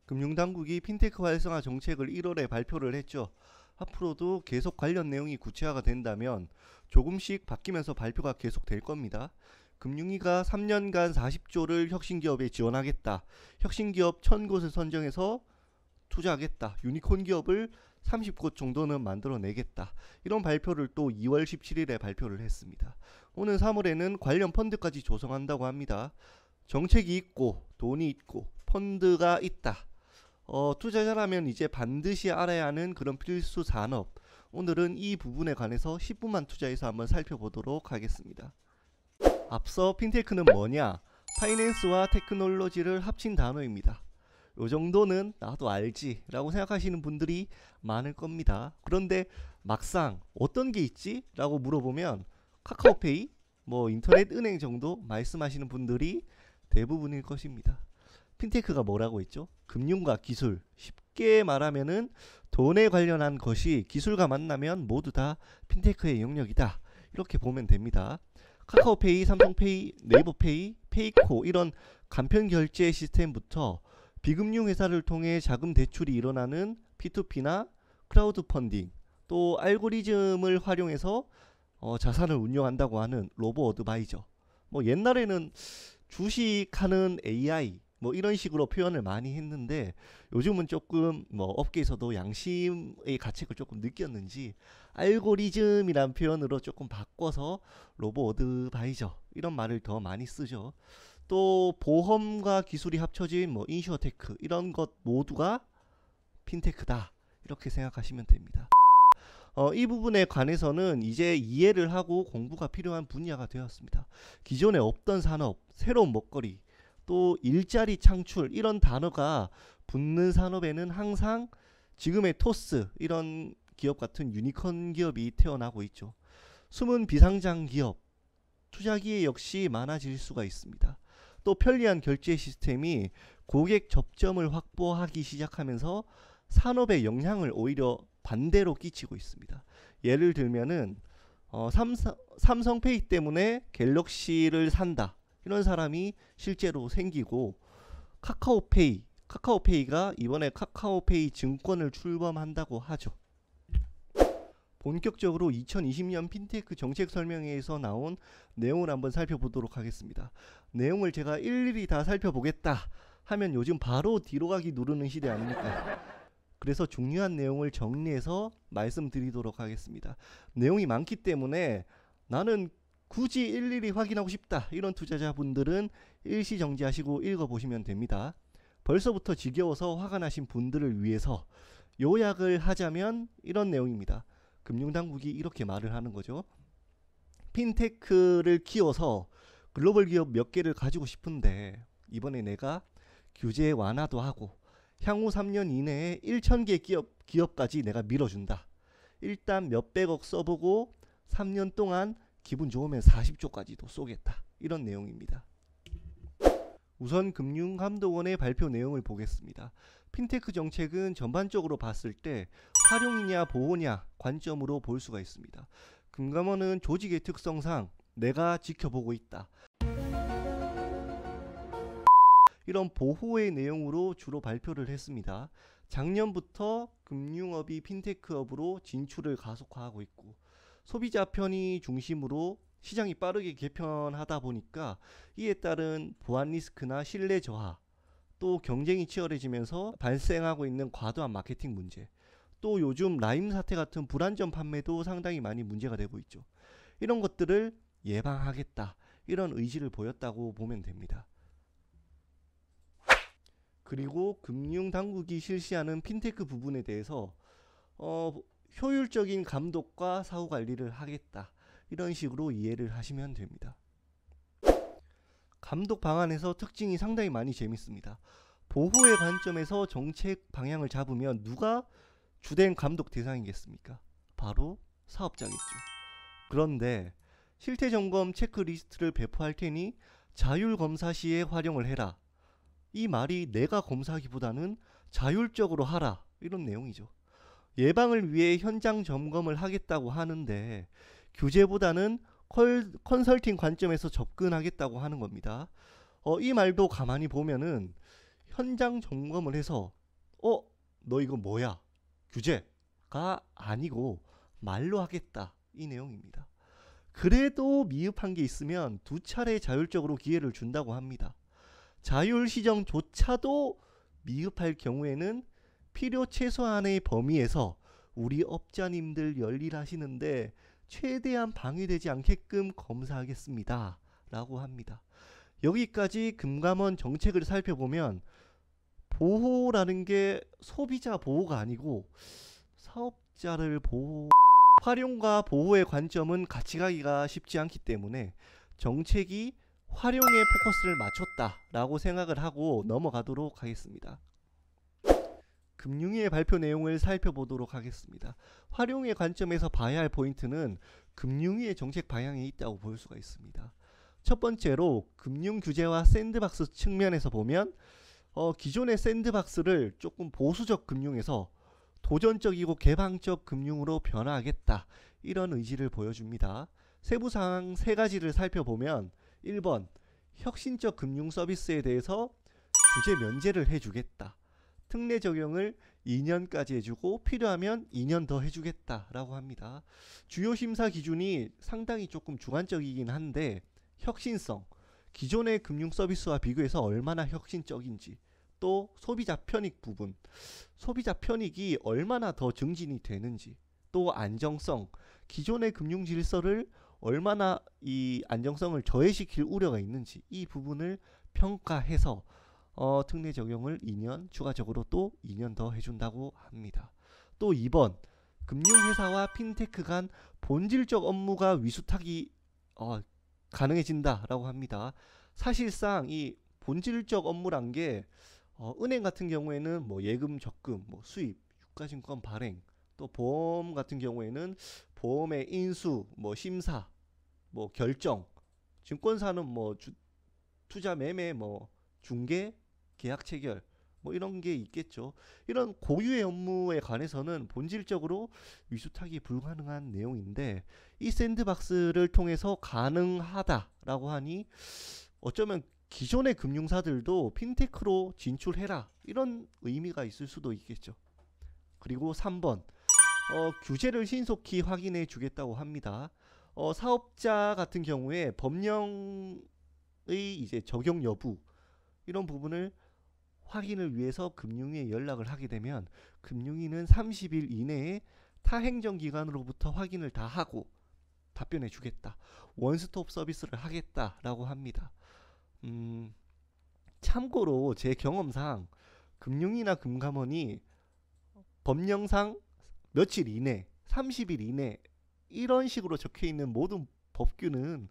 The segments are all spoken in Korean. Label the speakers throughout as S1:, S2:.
S1: 금융당국이 핀테크 활성화 정책을 1월에 발표를 했죠. 앞으로도 계속 관련 내용이 구체화가 된다면 조금씩 바뀌면서 발표가 계속 될 겁니다. 금융위가 3년간 40조를 혁신기업에 지원하겠다. 혁신기업 1000곳을 선정해서 투자하겠다. 유니콘 기업을 30곳 정도는 만들어내겠다. 이런 발표를 또 2월 17일에 발표를 했습니다. 오는 3월에는 관련 펀드까지 조성한다고 합니다. 정책이 있고 돈이 있고 펀드가 있다. 투자자라면 이제 반드시 알아야 하는 그런 필수 산업. 오늘은 이 부분에 관해서 10분만 투자해서 한번 살펴보도록 하겠습니다. 앞서 핀테크는 뭐냐? 파이낸스와 테크놀로지를 합친 단어입니다. 요 정도는 나도 알지 라고 생각하시는 분들이 많을 겁니다. 그런데 막상 어떤 게 있지? 라고 물어보면 카카오페이, 인터넷 은행 정도 말씀하시는 분들이 대부분일 것입니다. 핀테크가 뭐라고 했죠? 금융과 기술. 쉽게 말하면은 돈에 관련한 것이 기술과 만나면 모두 다 핀테크의 영역이다. 이렇게 보면 됩니다. 카카오페이, 삼성페이, 네이버페이, 페이코 이런 간편 결제 시스템부터 비금융 회사를 통해 자금 대출이 일어나는 P2P나 크라우드 펀딩, 또 알고리즘을 활용해서 자산을 운용한다고 하는 로보 어드바이저. 옛날에는 주식하는 AI 이런 식으로 표현을 많이 했는데 요즘은 조금 업계에서도 양심의 가책을 조금 느꼈는지 알고리즘이란 표현으로 조금 바꿔서 로보 어드바이저 이런 말을 더 많이 쓰죠. 또 보험과 기술이 합쳐진 인슈어테크 이런 것 모두가 핀테크다 이렇게 생각하시면 됩니다. 이 부분에 관해서는 이제 이해를 하고 공부가 필요한 분야가 되었습니다. 기존에 없던 산업, 새로운 먹거리, 또 일자리 창출 이런 단어가 붙는 산업에는 항상 지금의 토스 이런 기업 같은 유니콘 기업이 태어나고 있죠. 숨은 비상장 기업, 투자기회 역시 많아질 수가 있습니다. 또 편리한 결제 시스템이 고객 접점을 확보하기 시작하면서 산업에 영향을 오히려 반대로 끼치고 있습니다. 예를 들면은 삼성페이 때문에 갤럭시를 산다. 이런 사람이 실제로 생기고 카카오페이가 이번에 카카오페이 증권을 출범한다고 하죠. 본격적으로 2020년 핀테크 정책 설명회에서 나온 내용을 한번 살펴보도록 하겠습니다. 내용을 제가 일일이 다 살펴보겠다 하면 요즘 바로 뒤로 가기 누르는 시대 아닙니까? 그래서 중요한 내용을 정리해서 말씀드리도록 하겠습니다. 내용이 많기 때문에 나는 굳이 일일이 확인하고 싶다 이런 투자자분들은 일시정지하시고 읽어보시면 됩니다. 벌써부터 지겨워서 화가 나신 분들을 위해서 요약을 하자면 이런 내용입니다. 금융당국이 이렇게 말을 하는 거죠. 핀테크를 키워서 글로벌 기업 몇 개를 가지고 싶은데 이번에 내가 규제 완화도 하고 향후 3년 이내에 1000개 기업까지 내가 밀어준다. 일단 몇백억 써보고 3년 동안 기분 좋으면 40조까지도 쏘겠다. 이런 내용입니다. 우선 금융감독원의 발표 내용을 보겠습니다. 핀테크 정책은 전반적으로 봤을 때 활용이냐 보호냐 관점으로 볼 수가 있습니다. 금감원은 조직의 특성상 내가 지켜보고 있다. 이런 보호의 내용으로 주로 발표를 했습니다. 작년부터 금융업이 핀테크업으로 진출을 가속화하고 있고 소비자 편의 중심으로 시장이 빠르게 개편하다 보니까 이에 따른 보안 리스크나 신뢰 저하, 또 경쟁이 치열해지면서 발생하고 있는 과도한 마케팅 문제, 또 요즘 라임 사태 같은 불안전 판매도 상당히 많이 문제가 되고 있죠. 이런 것들을 예방하겠다 이런 의지를 보였다고 보면 됩니다. 그리고 금융당국이 실시하는 핀테크 부분에 대해서 효율적인 감독과 사후관리를 하겠다 이런 식으로 이해를 하시면 됩니다. 감독 방안에서 특징이 상당히 많이 재밌습니다. 보호의 관점에서 정책 방향을 잡으면 누가 주된 감독 대상이겠습니까? 바로 사업자겠죠. 그런데 실태점검 체크리스트를 배포할 테니 자율검사 시에 활용을 해라. 이 말이 내가 검사하기보다는 자율적으로 하라 이런 내용이죠. 예방을 위해 현장 점검을 하겠다고 하는데 규제보다는 컨설팅 관점에서 접근하겠다고 하는 겁니다. 이 말도 가만히 보면은 현장 점검을 해서 너 이거 뭐야? 규제가 아니고 말로 하겠다, 이 내용입니다. 그래도 미흡한 게 있으면 2차례 자율적으로 기회를 준다고 합니다. 자율 시정조차도 미흡할 경우에는 필요 최소한의 범위에서 우리 업자님들 열일하시는데 최대한 방해되지 않게끔 검사하겠습니다 라고 합니다. 여기까지 금감원 정책을 살펴보면 보호라는 게 소비자 보호가 아니고 사업자를 보호, 활용과 보호의 관점은 같이 가기가 쉽지 않기 때문에 정책이 활용에 포커스를 맞췄다라고 생각을 하고 넘어가도록 하겠습니다. 금융위의 발표 내용을 살펴보도록 하겠습니다. 활용의 관점에서 봐야 할 포인트는 금융위의 정책 방향에 있다고 볼 수가 있습니다. 첫 번째로 금융 규제와 샌드박스 측면에서 보면 기존의 샌드박스를 조금 보수적 금융에서 도전적이고 개방적 금융으로 변화하겠다, 이런 의지를 보여줍니다. 세부사항 3가지를 살펴보면 1번 혁신적 금융 서비스에 대해서 규제 면제를 해주겠다. 특례 적용을 2년까지 해주고 필요하면 2년 더 해주겠다라고 합니다. 주요 심사 기준이 상당히 조금 주관적이긴 한데 혁신성, 기존의 금융 서비스와 비교해서 얼마나 혁신적인지, 또 소비자 편익 부분, 소비자 편익이 얼마나 더 증진이 되는지, 또 안정성, 기존의 금융 질서를 얼마나 이 안정성을 저해시킬 우려가 있는지, 이 부분을 평가해서 특례 적용을 2년, 추가적으로 또 2년 더 해준다고 합니다. 또 2번 금융회사와 핀테크 간 본질적 업무가 위수탁이 가능해진다라고 합니다. 사실상 이 본질적 업무란 게 은행 같은 경우에는 뭐 예금 적금, 뭐 수입, 유가증권 발행, 또 보험 같은 경우에는 보험의 인수, 뭐 심사, 뭐 결정, 증권사는 뭐 투자 매매, 뭐 중개, 계약 체결, 뭐 이런 게 있겠죠. 이런 고유의 업무에 관해서는 본질적으로 위수탁이 불가능한 내용인데 이 샌드박스를 통해서 가능하다라고 하니 어쩌면 기존의 금융사들도 핀테크로 진출해라, 이런 의미가 있을 수도 있겠죠. 그리고 3번 규제를 신속히 확인해 주겠다고 합니다. 사업자 같은 경우에 법령의 이제 적용 여부, 이런 부분을 확인을 위해서 금융위에 연락을 하게 되면 금융위는 30일 이내에 타행정기관으로부터 확인을 다 하고 답변해 주겠다, 원스톱 서비스를 하겠다라고 합니다. 참고로 제 경험상 금융위나 금감원이 법령상 며칠 이내, 30일 이내, 이런 식으로 적혀있는 모든 법규는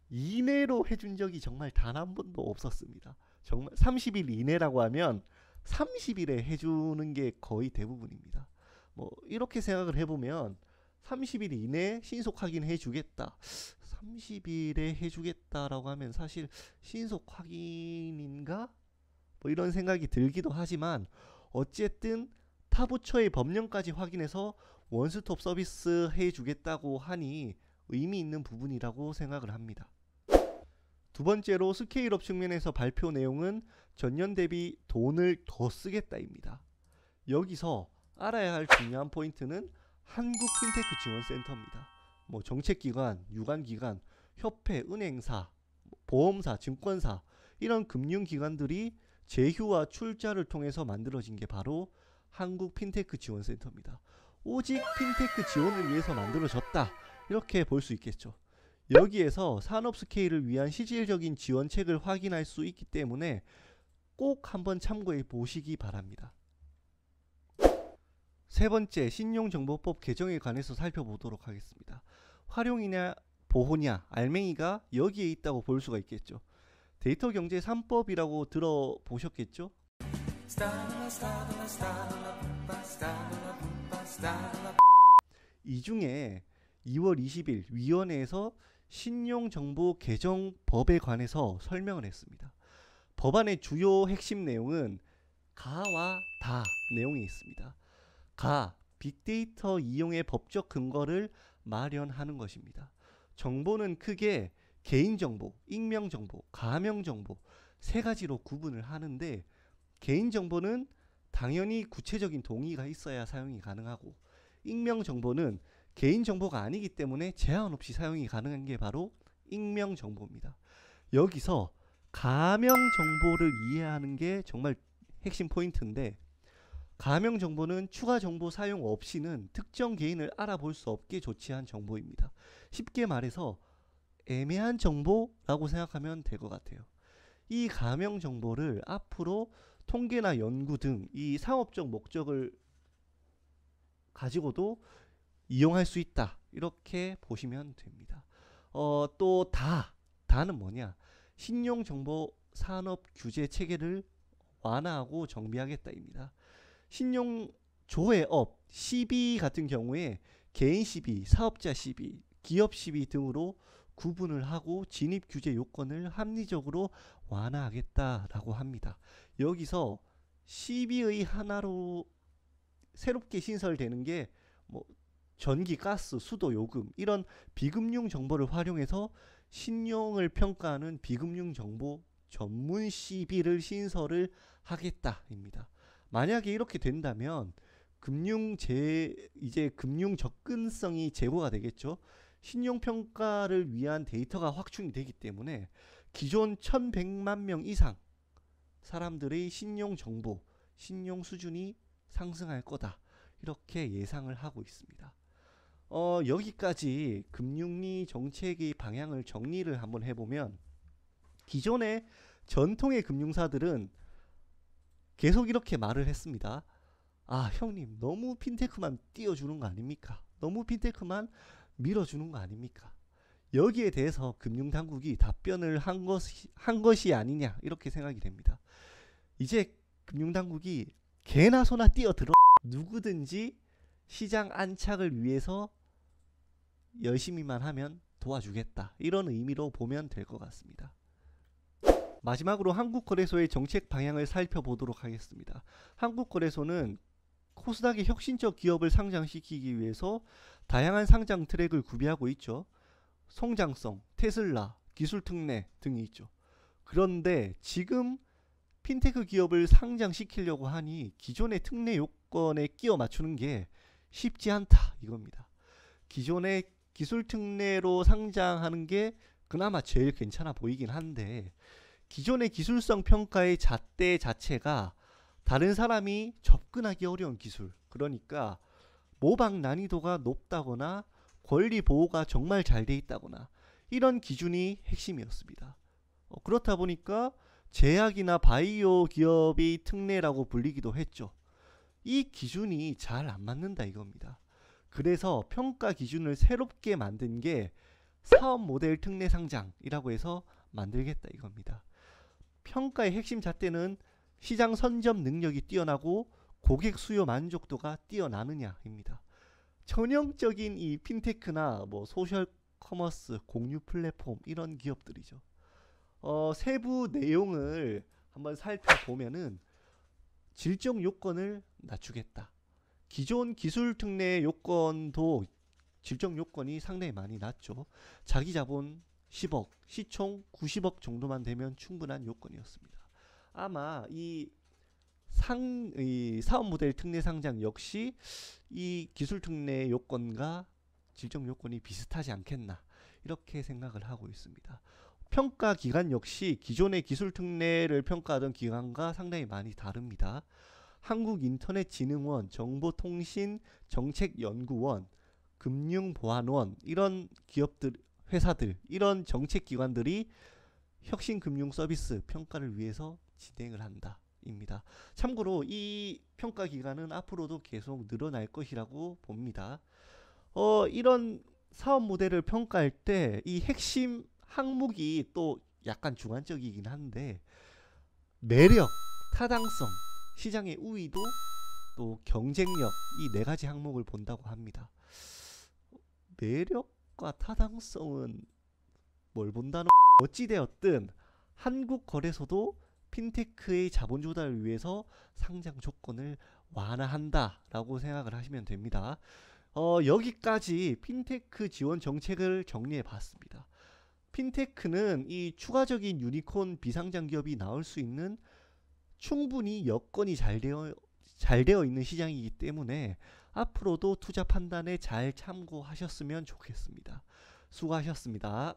S1: 이내로 해준 적이 정말 단 한 번도 없었습니다. 정말 30일 이내라고 하면 30일에 해주는 게 거의 대부분입니다. 뭐 이렇게 생각을 해보면 30일 이내에 신속 확인해 주겠다, 30일에 해주겠다라고 하면 사실 신속 확인인가? 뭐 이런 생각이 들기도 하지만 어쨌든 타 부처의 법령까지 확인해서 원스톱 서비스 해주겠다고 하니 의미 있는 부분이라고 생각을 합니다. 두 번째로 스케일업 측면에서 발표 내용은 전년 대비 돈을 더 쓰겠다입니다. 여기서 알아야 할 중요한 포인트는 한국핀테크지원센터입니다. 뭐 정책기관, 유관기관, 협회, 은행사, 보험사, 증권사, 이런 금융기관들이 제휴와 출자를 통해서 만들어진 게 바로 한국핀테크지원센터입니다. 오직 핀테크 지원을 위해서 만들어졌다, 이렇게 볼 수 있겠죠. 여기에서 산업 스케일을 위한 실질적인 지원책을 확인할 수 있기 때문에 꼭 한번 참고해 보시기 바랍니다. 세 번째, 신용정보법 개정에 관해서 살펴보도록 하겠습니다. 활용이냐 보호냐, 알맹이가 여기에 있다고 볼 수가 있겠죠. 데이터경제 3법이라고 들어보셨겠죠? 이 중에 2월 20일 위원회에서 신용정보 개정법에 관해서 설명을 했습니다. 법안의 주요 핵심 내용은 가와 다 내용이 있습니다. 가, 빅데이터 이용의 법적 근거를 마련하는 것입니다. 정보는 크게 개인정보, 익명정보, 가명정보 3가지로 구분을 하는데 개인정보는 당연히 구체적인 동의가 있어야 사용이 가능하고, 익명정보는 개인정보가 아니기 때문에 제한 없이 사용이 가능한 게 바로 익명정보입니다. 여기서 가명정보를 이해하는 게 정말 핵심 포인트인데, 가명정보는 추가 정보 사용 없이는 특정 개인을 알아볼 수 없게 조치한 정보입니다. 쉽게 말해서 애매한 정보라고 생각하면 될 것 같아요. 이 가명정보를 앞으로 통계나 연구 등 이 상업적 목적을 가지고도 이용할 수 있다, 이렇게 보시면 됩니다. 또 다는 뭐냐, 신용정보산업 규제 체계를 완화하고 정비하겠다입니다. 신용조회업 시비 같은 경우에 개인 시비, 사업자 시비, 기업 시비 등으로 구분을 하고 진입 규제 요건을 합리적으로 완화하겠다라고 합니다. 여기서 시비의 하나로 새롭게 신설되는 게 뭐 전기, 가스, 수도, 요금 이런 비금융 정보를 활용해서 신용을 평가하는 비금융 정보 전문 시비를 신설을 하겠다입니다. 만약에 이렇게 된다면 이제 금융 접근성이 제고가 되겠죠. 신용평가를 위한 데이터가 확충이 되기 때문에 기존 1100만 명 이상 사람들의 신용 정보, 신용 수준이 상승할 거다, 이렇게 예상을 하고 있습니다. 여기까지 금융위 정책의 방향을 정리를 한번 해보면, 기존의 전통의 금융사들은 계속 이렇게 말을 했습니다. 아, 형님 너무 핀테크만 띄워주는 거 아닙니까? 너무 핀테크만 밀어주는 거 아닙니까? 여기에 대해서 금융당국이 답변을 한 것이 아니냐, 이렇게 생각이 됩니다. 이제 금융당국이 개나 소나 뛰어들어 누구든지 시장 안착을 위해서 열심히만 하면 도와주겠다, 이런 의미로 보면 될 것 같습니다. 마지막으로 한국거래소의 정책 방향을 살펴보도록 하겠습니다. 한국거래소는 코스닥의 혁신적 기업을 상장시키기 위해서 다양한 상장 트랙을 구비하고 있죠. 성장성, 테슬라, 기술특례 등이 있죠. 그런데 지금 핀테크 기업을 상장시키려고 하니 기존의 특례 요건에 끼워 맞추는 게 쉽지 않다, 이겁니다. 기존의 기술특례로 상장하는 게 그나마 제일 괜찮아 보이긴 한데, 기존의 기술성 평가의 잣대 자체가 다른 사람이 접근하기 어려운 기술, 그러니까 모방 난이도가 높다거나 권리 보호가 정말 잘 돼 있다거나 이런 기준이 핵심이었습니다. 그렇다 보니까 제약이나 바이오 기업의 특례라고 불리기도 했죠. 이 기준이 잘 안 맞는다, 이겁니다. 그래서 평가 기준을 새롭게 만든 게 사업 모델 특례 상장이라고 해서 만들겠다, 이겁니다. 평가의 핵심 잣대는 시장 선점 능력이 뛰어나고 고객 수요 만족도가 뛰어나느냐입니다. 전형적인 이 핀테크나 뭐 소셜 커머스, 공유 플랫폼 이런 기업들이죠. 세부 내용을 한번 살펴보면은 질적 요건을 낮추겠다. 기존 기술 특례 요건도 질적 요건이 상당히 많이 낮죠. 자기 자본 10억, 시총 90억 정도만 되면 충분한 요건이었습니다. 아마 이 사업 모델 특례 상장 역시 이 기술 특례 요건과 질적 요건이 비슷하지 않겠나, 이렇게 생각을 하고 있습니다. 평가 기간 역시 기존의 기술 특례를 평가하던 기관과 상당히 많이 다릅니다. 한국인터넷진흥원, 정보통신정책연구원, 금융보안원 이런 기업들, 회사들, 이런 정책기관들이 혁신금융서비스 평가를 위해서 진행을 한다, 입니다. 참고로 이 평가기관은 앞으로도 계속 늘어날 것이라고 봅니다. 이런 사업 모델을 평가할 때 이 핵심 항목이 또 약간 주관적이긴 한데, 매력, 타당성, 시장의 우위도, 또 경쟁력, 이 네 가지 항목을 본다고 합니다. 매력과 타당성은 뭘 본다는, 어찌되었든 한국거래소도 핀테크의 자본 조달을 위해서 상장 조건을 완화한다라고 생각을 하시면 됩니다. 여기까지 핀테크 지원 정책을 정리해 봤습니다. 핀테크는 이 추가적인 유니콘 비상장 기업이 나올 수 있는 충분히 여건이 잘 되어 있는 시장이기 때문에 앞으로도 투자 판단에 잘 참고하셨으면 좋겠습니다. 수고하셨습니다.